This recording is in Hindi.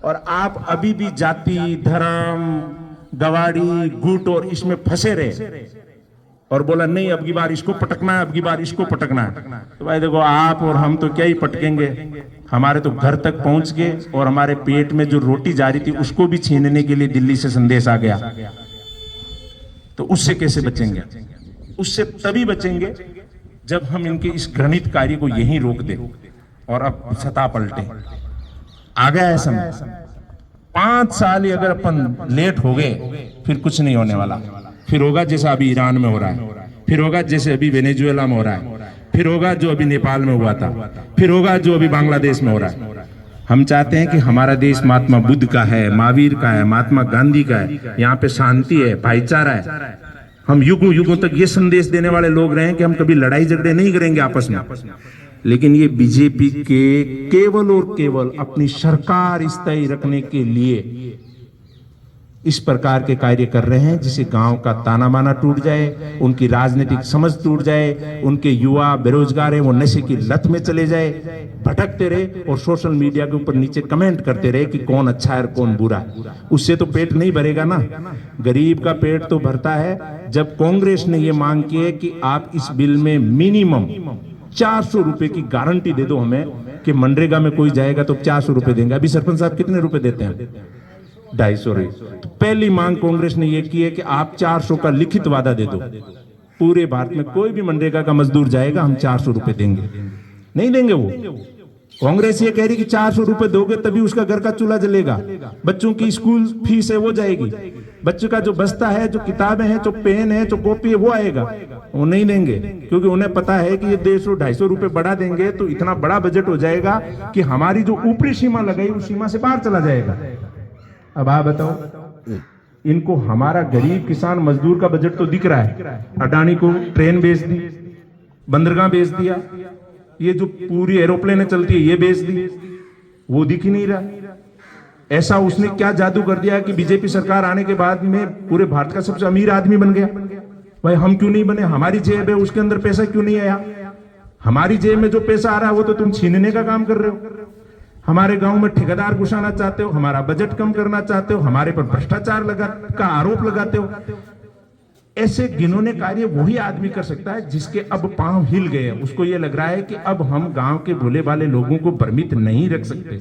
और आप अभी भी जाति, धर्म, गवाड़ी, गुट और इसमें फंसे रहे और बोला नहीं अब की बार इसको पटकना है, अब की बार इसको पटकना है। तो भाई देखो, आप और हम तो क्या ही पटकेंगे, हमारे तो घर तक पहुंच गए और हमारे पेट में जो रोटी जा रही थी उसको भी छीनने के लिए दिल्ली से संदेश आ गया। तो उससे कैसे बचेंगे? उससे तभी बचेंगे जब हम इनके इस घृणित कार्य को यहीं रोक दें और अब सत्ता पलटे। आ गया है समय, 5 साल ही अगर अपन लेट हो गए फिर कुछ नहीं होने वाला। फिर होगा जैसा अभी ईरान में हो रहा है, फिर होगा जैसे अभी वेनेजुएला में हो रहा है, फिर होगा जो अभी नेपाल में हुआ था, फिर होगा जो अभी बांग्लादेश में हो रहा है। हम चाहते हैं कि हमारा देश महात्मा बुद्ध का है, महावीर का है, महात्मा गांधी का है, यहाँ पे शांति है, भाईचारा है। हम युगों युगों तक ये संदेश देने वाले लोग रहे हैं कि हम कभी लड़ाई झगड़े नहीं करेंगे आपस में। लेकिन ये बीजेपी के केवल और केवल अपनी सरकार स्थायी रखने के लिए इस प्रकार के कार्य कर रहे हैं जिससे गांव का ताना बाना टूट जाए, उनकी राजनीतिक समझ टूट जाए, उनके युवा बेरोजगार है वो नशे की लत में चले जाए, भटकते रहे और सोशल मीडिया के ऊपर नीचे कमेंट करते रहे कि कौन अच्छा है और कौन बुरा है। उससे तो पेट नहीं भरेगा ना। गरीब का पेट तो भरता है जब कांग्रेस ने ये मांग की है कि आप इस बिल में मिनिमम 400 रुपए की गारंटी दे दो हमें कि मनरेगा में कोई जाएगा तो 400 रुपए देंगे। अभी सरपंच साहब कितने रुपए देते हैं? 250। तो पहली मांग कांग्रेस ने यह की है कि आप 400 का लिखित वादा दे दो। पूरे भारत में कोई भी मनरेगा का मजदूर जाएगा हम 400 रुपए देंगे। नहीं देंगे वो। कांग्रेस ये कह रही कि 400 रुपए दोगे तभी उसका घर का चूल्हा जलेगा, बच्चों की स्कूल फीस है वो जाएगी, बच्चों का जो बस्ता है, जो किताबें हैं, जो पेन है, जो कॉपी है वो आएगा। वो नहीं देंगे क्योंकि उन्हें पता है कि ये 150-250 रुपए बढ़ा देंगे तो इतना बड़ा बजट हो जाएगा कि हमारी जो ऊपरी सीमा लगाई उस सीमा से बाहर चला जाएगा। अब आप बताओ, इनको हमारा गरीब किसान मजदूर का बजट तो दिख रहा है। अडानी को ट्रेन बेच दी, बंदरगाह बेच दिया, ये जो पूरी एरोप्लेनें चलती है ये बेच दी, वो दिख ही नहीं रहा। ऐसा उसने क्या जादू कर दिया कि बीजेपी सरकार आने के बाद में पूरे भारत का सबसे अमीर आदमी बन गया। भाई हम क्यों नहीं बने? हमारी जेब है, उसके अंदर पैसा क्यों नहीं आया? हमारी जेब में जो पैसा आ रहा है वो तो तुम छीनने का काम कर रहे हो। हमारे गांव में ठेकेदार घुसाना चाहते हो, हमारा बजट कम करना चाहते हो, हमारे पर भ्रष्टाचार का आरोप लगाते हो। ऐसे घिनौने कार्य वही आदमी कर सकता है जिसके अब पांव हिल गए। उसको ये लग रहा है कि अब हम गांव के भोले भाले लोगों को भ्रमित नहीं रख सकते।